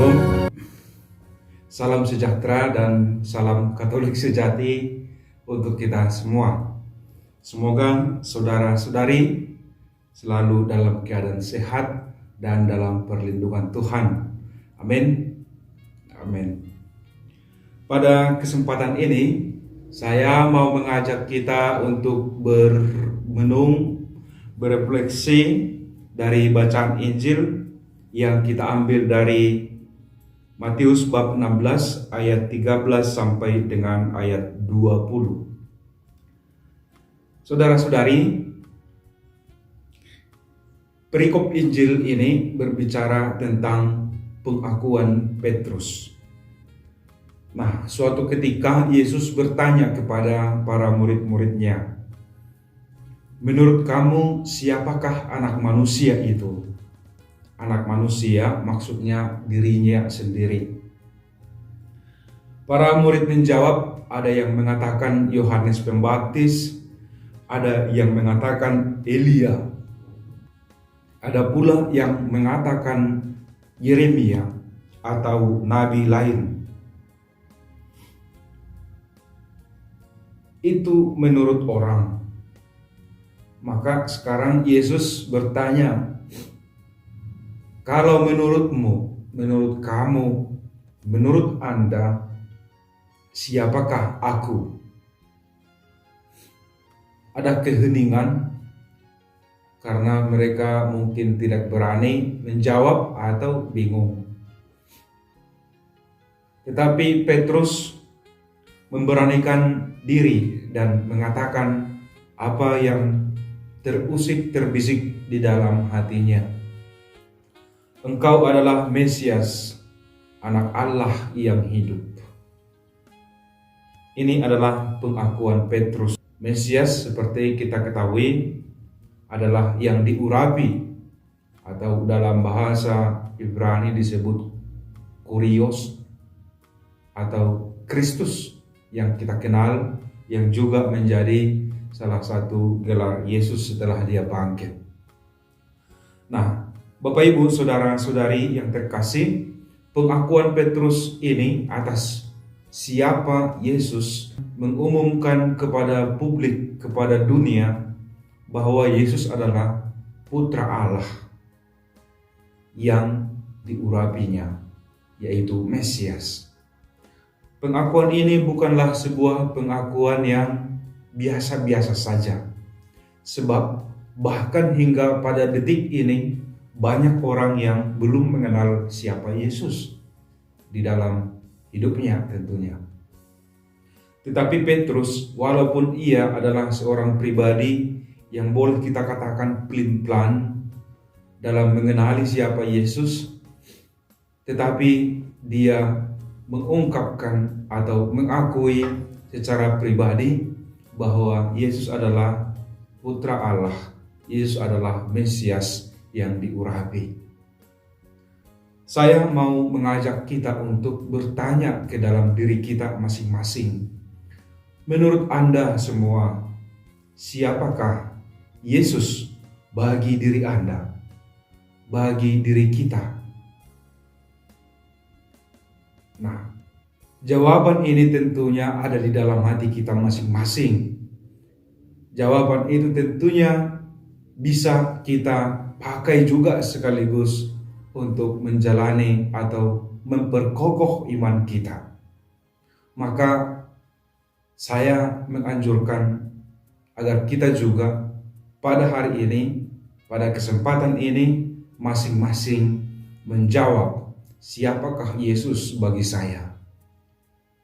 Shalom, salam sejahtera dan salam Katolik sejati untuk kita semua. Semoga saudara-saudari selalu dalam keadaan sehat dan dalam perlindungan Tuhan. Amin. Amin. Pada kesempatan ini, saya mau mengajak kita untuk bermenung, berefleksi dari bacaan Injil yang kita ambil dari Matius bab 16 ayat 13 sampai dengan ayat 20. Saudara-saudari, perikop Injil ini berbicara tentang pengakuan Petrus. Nah, suatu ketika Yesus bertanya kepada para murid-muridnya, "Menurut kamu siapakah anak manusia itu?" Anak manusia maksudnya dirinya sendiri. Para murid menjawab, ada yang mengatakan Yohanes Pembaptis, ada yang mengatakan Elia, ada pula yang mengatakan Yeremia atau nabi lain. Itu menurut orang. Maka sekarang Yesus bertanya, kalau menurutmu, menurut kamu, menurut Anda, siapakah aku? Ada keheningan karena mereka mungkin tidak berani menjawab atau bingung. Tetapi Petrus memberanikan diri dan mengatakan apa yang terusik terbisik di dalam hatinya. Engkau adalah Mesias, anak Allah yang hidup. Ini adalah pengakuan Petrus. Mesias seperti kita ketahui adalah yang diurapi, atau dalam bahasa Ibrani disebut Kurios atau Kristus yang kita kenal, yang juga menjadi salah satu gelar Yesus setelah dia bangkit. Nah, Bapak Ibu, saudara-saudari yang terkasih, pengakuan Petrus ini atas siapa Yesus mengumumkan kepada publik, kepada dunia, bahwa Yesus adalah Putra Allah yang diurapinya, yaitu Mesias. Pengakuan ini bukanlah sebuah pengakuan yang biasa-biasa saja, sebab bahkan hingga pada detik ini banyak orang yang belum mengenal siapa Yesus di dalam hidupnya tentunya. Tetapi Petrus, walaupun ia adalah seorang pribadi yang boleh kita katakan pelin-pelan dalam mengenali siapa Yesus, tetapi dia mengungkapkan atau mengakui secara pribadi bahwa Yesus adalah Putra Allah, Yesus adalah Mesias yang diurapi. Saya mau mengajak kita untuk bertanya ke dalam diri kita masing-masing. Menurut Anda semua, siapakah Yesus bagi diri Anda, bagi diri kita? Nah, jawaban ini tentunya ada di dalam hati kita masing-masing. Jawaban itu tentunya bisa kita pakai juga sekaligus untuk menjalani atau memperkokoh iman kita. Maka saya menganjurkan agar kita juga pada hari ini, pada kesempatan ini, masing-masing menjawab, siapakah Yesus bagi saya?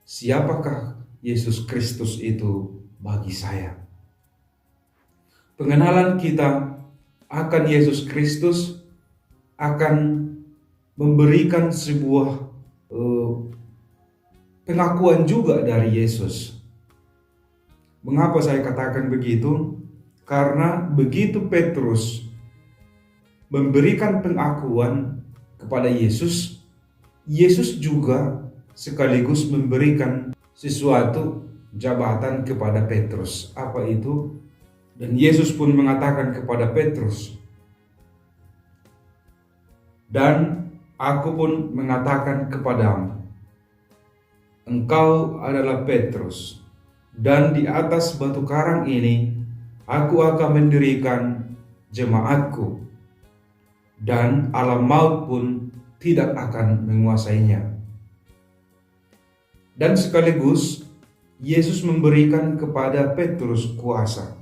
Siapakah Yesus Kristus itu bagi saya? Pengenalan kita akan Yesus Kristus akan memberikan sebuah pengakuan juga dari Yesus. Mengapa saya katakan begitu? Karena begitu Petrus memberikan pengakuan kepada Yesus, Yesus juga sekaligus memberikan sesuatu jabatan kepada Petrus. Apa itu? Dan Yesus pun mengatakan kepada Petrus, dan Aku pun mengatakan kepadamu, engkau adalah Petrus, dan di atas batu karang ini aku akan mendirikan jemaatku, dan alam maut pun tidak akan menguasainya. Dan sekaligus Yesus memberikan kepada Petrus kuasa,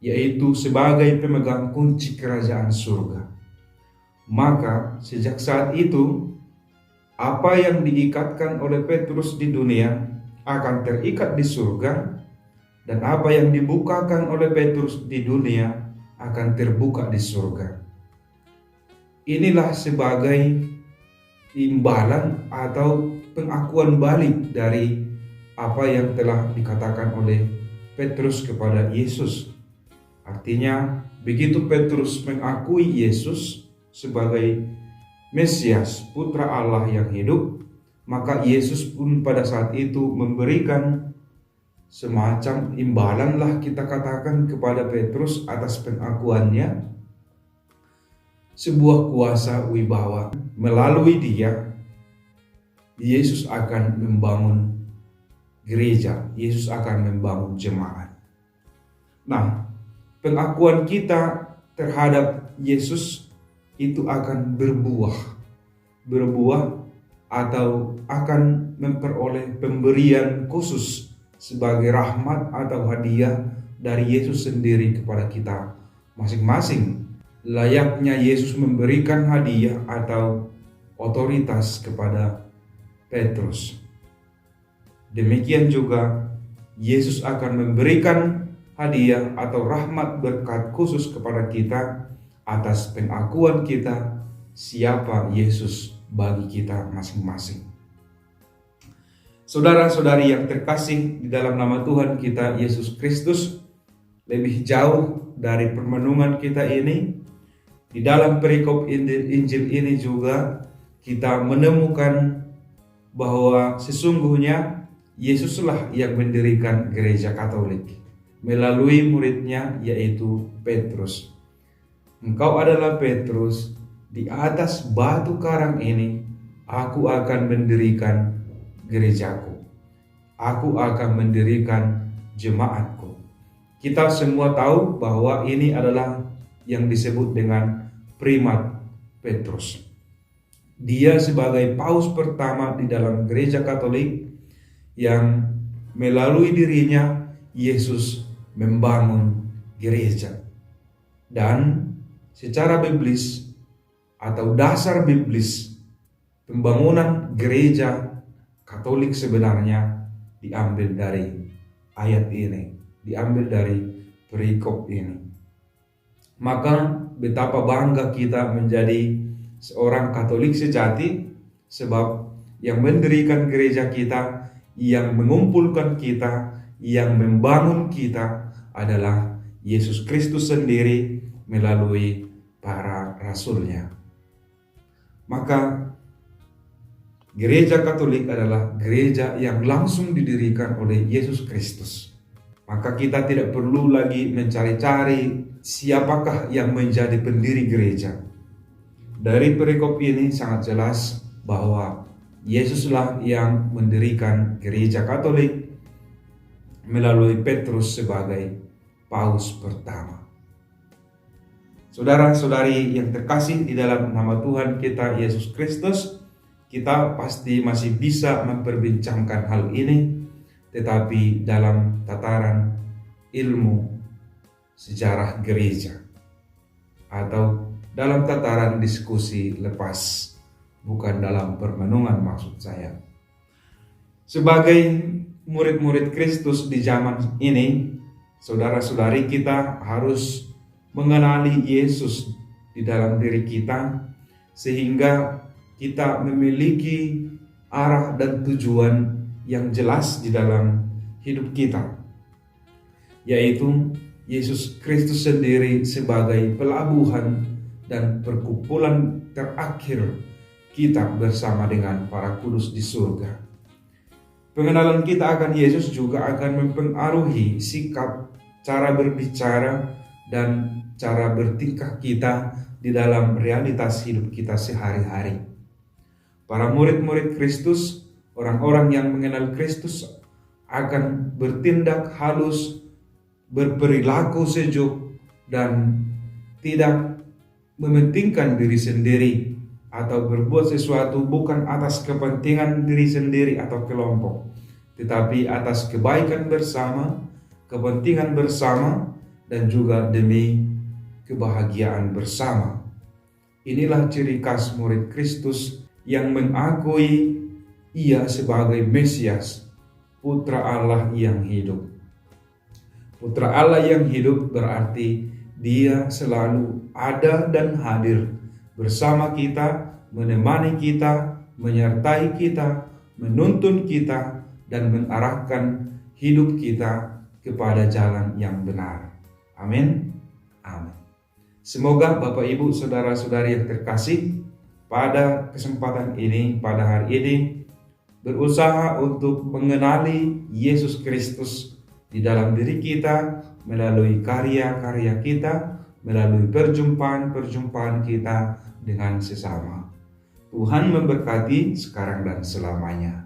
yaitu sebagai pemegang kunci kerajaan surga. Maka sejak saat itu, apa yang diikatkan oleh Petrus di dunia akan terikat di surga, dan apa yang dibukakan oleh Petrus di dunia akan terbuka di surga. Inilah sebagai imbalan atau pengakuan balik dari apa yang telah dikatakan oleh Petrus kepada Yesus. Artinya, begitu Petrus mengakui Yesus sebagai Mesias, Putra Allah yang hidup, maka Yesus pun pada saat itu memberikan semacam imbalan lah kita katakan kepada Petrus atas pengakuannya, sebuah kuasa wibawa. Melalui dia, Yesus akan membangun gereja, Yesus akan membangun jemaat. Nah, pengakuan kita terhadap Yesus itu akan berbuah atau akan memperoleh pemberian khusus sebagai rahmat atau hadiah dari Yesus sendiri kepada kita masing-masing. Layaknya Yesus memberikan hadiah atau otoritas kepada Petrus, demikian juga Yesus akan memberikan hadiah atau rahmat berkat khusus kepada kita atas pengakuan kita siapa Yesus bagi kita masing-masing. Saudara-saudari yang terkasih di dalam nama Tuhan kita Yesus Kristus, lebih jauh dari permenungan kita ini, di dalam perikop Injil ini juga kita menemukan bahwa sesungguhnya Yesuslah yang mendirikan gereja Katolik melalui muridnya yaitu Petrus. Engkau adalah Petrus, di atas batu karang ini aku akan mendirikan gerejaku. Aku akan mendirikan jemaatku. Kita semua tahu bahwa ini adalah yang disebut dengan primat Petrus. Dia sebagai paus pertama di dalam gereja Katolik yang melalui dirinya Yesus membangun gereja. Dan secara biblis atau dasar biblis pembangunan gereja Katolik sebenarnya diambil dari ayat ini, diambil dari perikop ini. Maka betapa bangga kita menjadi seorang Katolik sejati, sebab yang mendirikan gereja kita, yang mengumpulkan kita, yang membangun kita adalah Yesus Kristus sendiri melalui para rasulnya. Maka gereja Katolik adalah gereja yang langsung didirikan oleh Yesus Kristus. Maka kita tidak perlu lagi mencari-cari siapakah yang menjadi pendiri gereja. Dari perikop ini sangat jelas bahwa Yesuslah yang mendirikan gereja Katolik melalui Petrus sebagai paus pertama. Saudara-saudari yang terkasih di dalam nama Tuhan kita Yesus Kristus, kita pasti masih bisa memperbincangkan hal ini, tetapi dalam tataran ilmu sejarah gereja atau dalam tataran diskusi lepas, bukan dalam permenungan maksud saya. Sebagai murid-murid Kristus di zaman ini, saudara-saudari kita harus mengenali Yesus di dalam diri kita, sehingga kita memiliki arah dan tujuan yang jelas di dalam hidup kita, yaitu Yesus Kristus sendiri sebagai pelabuhan dan perkumpulan terakhir kita bersama dengan para kudus di surga. Pengenalan kita akan Yesus juga akan mempengaruhi sikap, cara berbicara, dan cara bertingkah kita di di dalam realitas hidup kita sehari-hari. Para murid-murid Kristus, orang-orang yang mengenal Kristus akan bertindak halus, berperilaku sejuk, dan tidak mementingkan diri sendiri atau berbuat sesuatu bukan atas kepentingan diri sendiri atau kelompok, tetapi atas kebaikan bersama, kepentingan bersama, dan juga demi kebahagiaan bersama. Inilah ciri khas murid Kristus yang mengakui Ia sebagai Mesias, Putra Allah yang hidup. Putra Allah yang hidup berarti Dia selalu ada dan hadir bersama kita, menemani kita, menyertai kita, menuntun kita, dan mengarahkan hidup kita kepada jalan yang benar. Amin. Amin. Semoga Bapak Ibu Saudara-saudari yang terkasih, pada kesempatan ini, pada hari ini, berusaha untuk mengenali Yesus Kristus di dalam diri kita melalui karya-karya kita, melalui perjumpaan-perjumpaan kita dengan sesama. Tuhan memberkati sekarang dan selamanya.